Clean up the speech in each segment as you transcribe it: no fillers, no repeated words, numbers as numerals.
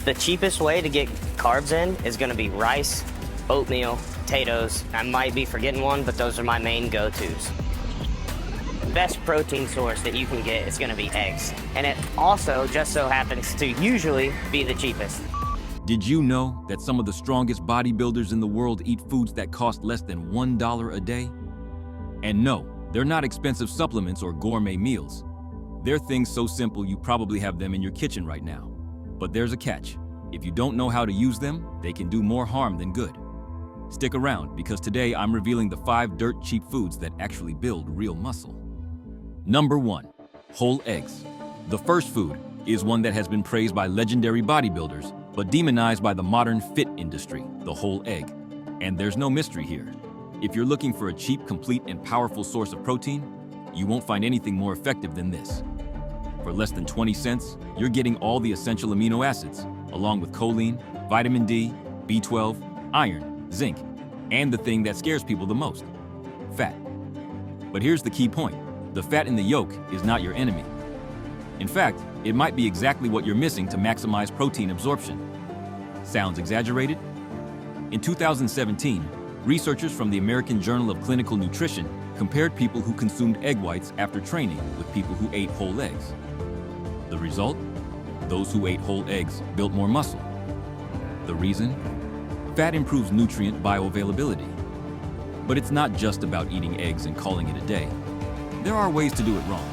The cheapest way to get carbs in is going to be rice, oatmeal, potatoes. I might be forgetting one, but those are my main go-tos. Best protein source that you can get is going to be eggs. And it also just so happens to usually be the cheapest. Did you know that some of the strongest bodybuilders in the world eat foods that cost less than $1 a day? And no, they're not expensive supplements or gourmet meals. They're things so simple you probably have them in your kitchen right now. But there's a catch. If you don't know how to use them, they can do more harm than good. Stick around, because today I'm revealing the 5 dirt cheap foods that actually build real muscle. Number 1, whole eggs. The first food is one that has been praised by legendary bodybuilders, but demonized by the modern fit industry, the whole egg. And there's no mystery here. If you're looking for a cheap, complete, and powerful source of protein, you won't find anything more effective than this. For less than 20 cents, you're getting all the essential amino acids, along with choline, vitamin D, B12, iron, zinc, and the thing that scares people the most, fat. But here's the key point. The fat in the yolk is not your enemy. In fact, it might be exactly what you're missing to maximize protein absorption. Sounds exaggerated? In 2017, researchers from the American Journal of Clinical Nutrition compared people who consumed egg whites after training with people who ate whole eggs. The result? Those who ate whole eggs built more muscle. The reason? Fat improves nutrient bioavailability. But it's not just about eating eggs and calling it a day. There are ways to do it wrong.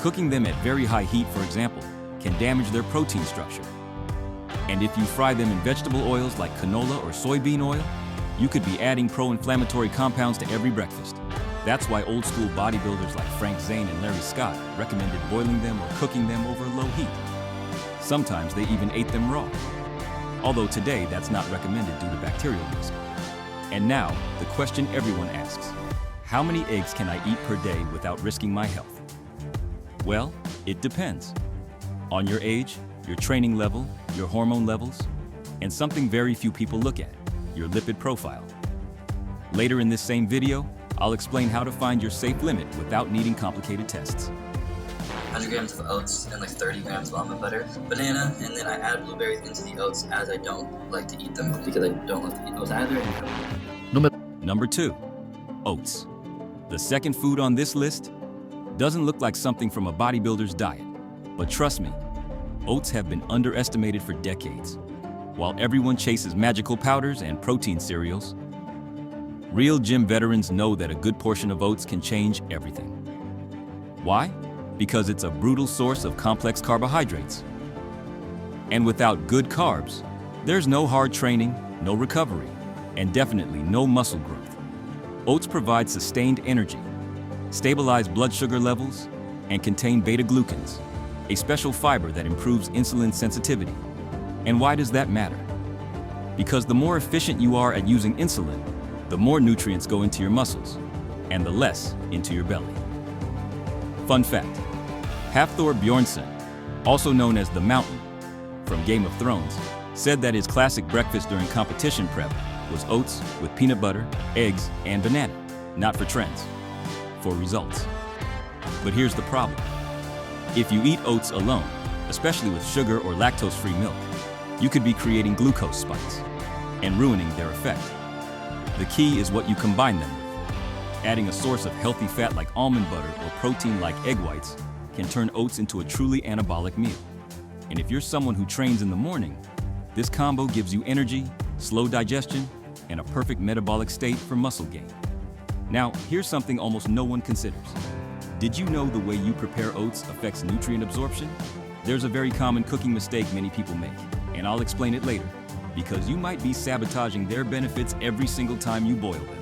Cooking them at very high heat, for example, can damage their protein structure. And if you fry them in vegetable oils like canola or soybean oil, you could be adding pro-inflammatory compounds to every breakfast. That's why old-school bodybuilders like Frank Zane and Larry Scott recommended boiling them or cooking them over low heat. Sometimes they even ate them raw. Although today, that's not recommended due to bacterial risk. And now, the question everyone asks: how many eggs can I eat per day without risking my health? Well, it depends. On your age, your training level, your hormone levels, and something very few people look at, your lipid profile. Later in this same video, I'll explain how to find your safe limit without needing complicated tests. 100 grams of oats and like 30 grams of almond butter, banana, and then I add blueberries into the oats, as I don't like to eat them because I don't like to eat oats either. Number 2, oats. The second food on this list doesn't look like something from a bodybuilder's diet, but trust me, oats have been underestimated for decades. While everyone chases magical powders and protein cereals, real gym veterans know that a good portion of oats can change everything. Why? Because it's a brutal source of complex carbohydrates. And without good carbs, there's no hard training, no recovery, and definitely no muscle growth. Oats provide sustained energy, stabilize blood sugar levels, and contain beta-glucans, a special fiber that improves insulin sensitivity. And why does that matter? Because the more efficient you are at using insulin, the more nutrients go into your muscles, and the less into your belly. Fun fact, Hafthor Bjornsson, also known as the Mountain from Game of Thrones, said that his classic breakfast during competition prep was oats with peanut butter, eggs, and banana, not for trends, for results. But here's the problem. If you eat oats alone, especially with sugar or lactose-free milk, you could be creating glucose spikes and ruining their effect. The key is what you combine them with. Adding a source of healthy fat like almond butter or protein like egg whites can turn oats into a truly anabolic meal. And if you're someone who trains in the morning, this combo gives you energy, slow digestion, and a perfect metabolic state for muscle gain. Now, here's something almost no one considers. Did you know the way you prepare oats affects nutrient absorption? There's a very common cooking mistake many people make, and I'll explain it later, because you might be sabotaging their benefits every single time you boil them.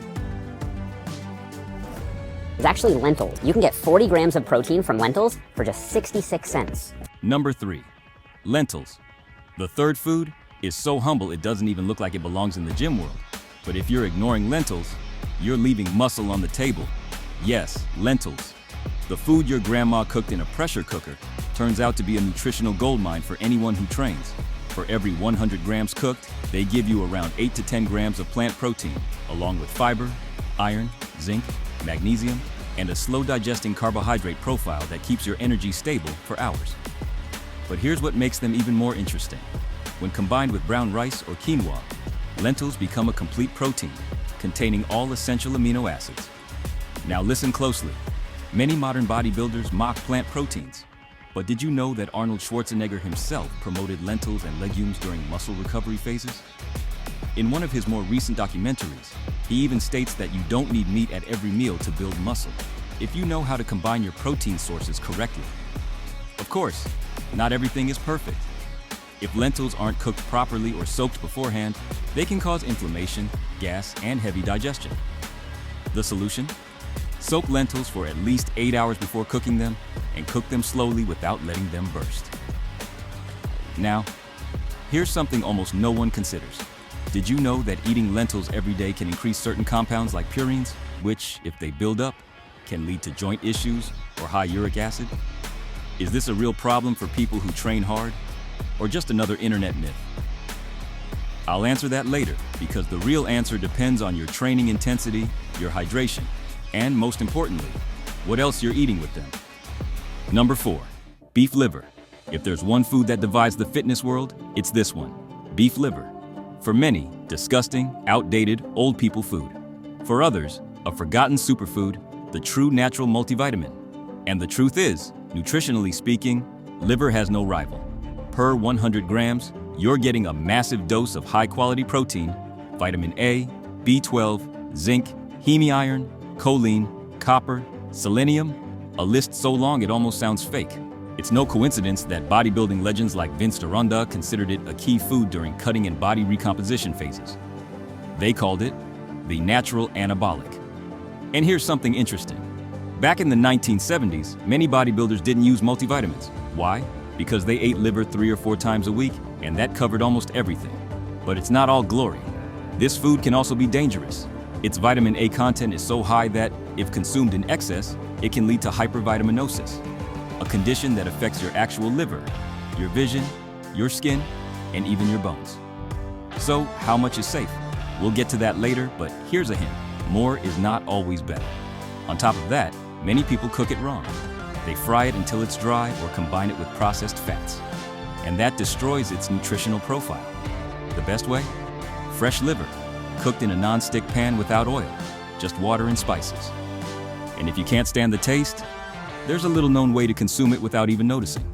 It's actually lentils. You can get 40 grams of protein from lentils for just 66 cents. Number 3, lentils. The third food is so humble it doesn't even look like it belongs in the gym world. But if you're ignoring lentils, you're leaving muscle on the table. Yes, lentils. The food your grandma cooked in a pressure cooker turns out to be a nutritional goldmine for anyone who trains. For every 100 grams cooked, they give you around 8 to 10 grams of plant protein, along with fiber, iron, zinc, magnesium, and a slow-digesting carbohydrate profile that keeps your energy stable for hours. But here's what makes them even more interesting. When combined with brown rice or quinoa, lentils become a complete protein, containing all essential amino acids. Now listen closely. Many modern bodybuilders mock plant proteins. But did you know that Arnold Schwarzenegger himself promoted lentils and legumes during muscle recovery phases? In one of his more recent documentaries, he even states that you don't need meat at every meal to build muscle, if you know how to combine your protein sources correctly. Of course, not everything is perfect. If lentils aren't cooked properly or soaked beforehand, they can cause inflammation, gas, and heavy digestion. The solution? Soak lentils for at least 8 hours before cooking them and cook them slowly without letting them burst. Now, here's something almost no one considers. Did you know that eating lentils every day can increase certain compounds like purines, which, if they build up, can lead to joint issues or high uric acid? Is this a real problem for people who train hard, or just another internet myth? I'll answer that later, because the real answer depends on your training intensity, your hydration, and most importantly, what else you're eating with them. Number 4, beef liver. If there's one food that divides the fitness world, it's this one, beef liver. For many, disgusting, outdated, old people food. For others, a forgotten superfood, the true natural multivitamin. And the truth is, nutritionally speaking, liver has no rival. Per 100 grams, you're getting a massive dose of high-quality protein, vitamin A, B12, zinc, heme iron, choline, copper, selenium, a list so long it almost sounds fake. It's no coincidence that bodybuilding legends like Vince Gironda considered it a key food during cutting and body recomposition phases. They called it the natural anabolic. And here's something interesting. Back in the 1970s, many bodybuilders didn't use multivitamins. Why? Because they ate liver 3 or 4 times a week, and that covered almost everything. But it's not all glory. This food can also be dangerous. Its vitamin A content is so high that, if consumed in excess, it can lead to hypervitaminosis, a condition that affects your actual liver, your vision, your skin, and even your bones. So, how much is safe? We'll get to that later, but here's a hint. More is not always better. On top of that, many people cook it wrong. They fry it until it's dry or combine it with processed fats. And that destroys its nutritional profile. The best way? Fresh liver, cooked in a non-stick pan without oil, just water and spices. And if you can't stand the taste, there's a little-known way to consume it without even noticing.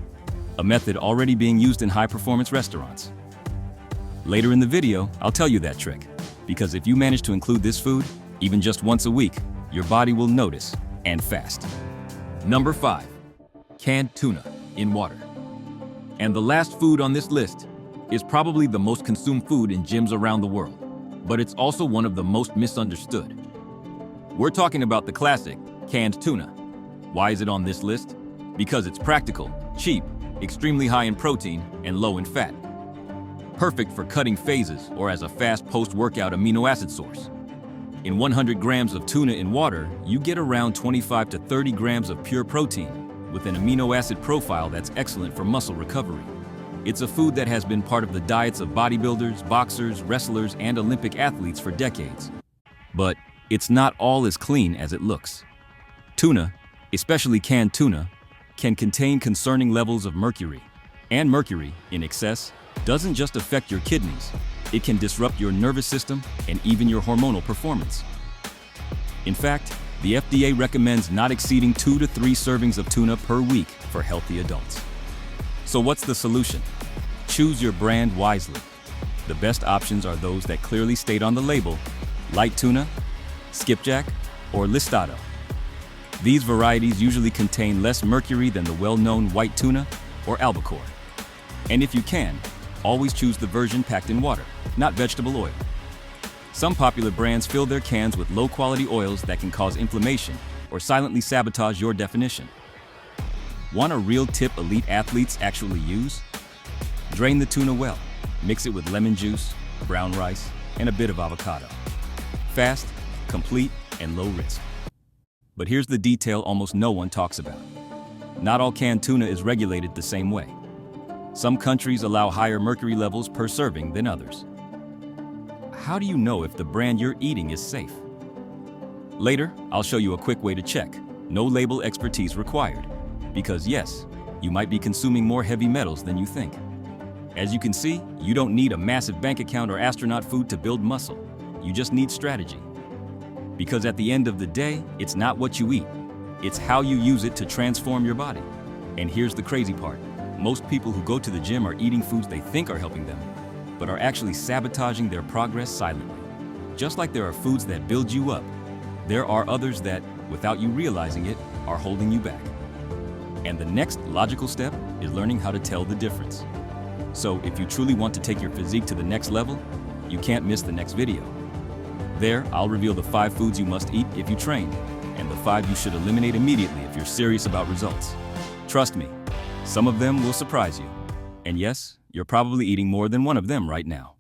A method already being used in high-performance restaurants. Later in the video, I'll tell you that trick. Because if you manage to include this food, even just once a week, your body will notice, and fast. Number 5, canned tuna in water. And the last food on this list is probably the most consumed food in gyms around the world, but it's also one of the most misunderstood. We're talking about the classic canned tuna. Why is it on this list? Because it's practical, cheap, extremely high in protein, and low in fat. Perfect for cutting phases or as a fast post-workout amino acid source. In 100 grams of tuna in water, you get around 25 to 30 grams of pure protein, with an amino acid profile that's excellent for muscle recovery. It's a food that has been part of the diets of bodybuilders, boxers, wrestlers, and Olympic athletes for decades. But it's not all as clean as it looks. Tuna, especially canned tuna, can contain concerning levels of mercury. And mercury, in excess, doesn't just affect your kidneys. It can disrupt your nervous system and even your hormonal performance. In fact, the FDA recommends not exceeding 2 to 3 servings of tuna per week for healthy adults. So what's the solution? Choose your brand wisely. The best options are those that clearly state on the label, light tuna, skipjack, or listado. These varieties usually contain less mercury than the well-known white tuna or albacore. And if you can, always choose the version packed in water, not vegetable oil. Some popular brands fill their cans with low-quality oils that can cause inflammation or silently sabotage your definition. Want a real tip elite athletes actually use? Drain the tuna well, mix it with lemon juice, brown rice, and a bit of avocado. Fast, complete, and low risk. But here's the detail almost no one talks about. Not all canned tuna is regulated the same way. Some countries allow higher mercury levels per serving than others. How do you know if the brand you're eating is safe? Later, I'll show you a quick way to check. No label expertise required. Because yes, you might be consuming more heavy metals than you think. As you can see, you don't need a massive bank account or astronaut food to build muscle. You just need strategy. Because at the end of the day, it's not what you eat, it's how you use it to transform your body. And here's the crazy part. Most people who go to the gym are eating foods they think are helping them, but are actually sabotaging their progress silently. Just like there are foods that build you up, there are others that, without you realizing it, are holding you back. And the next logical step is learning how to tell the difference. So if you truly want to take your physique to the next level, you can't miss the next video. There, I'll reveal the 5 foods you must eat if you train, and the 5 you should eliminate immediately if you're serious about results. Trust me, some of them will surprise you. And yes, you're probably eating more than one of them right now.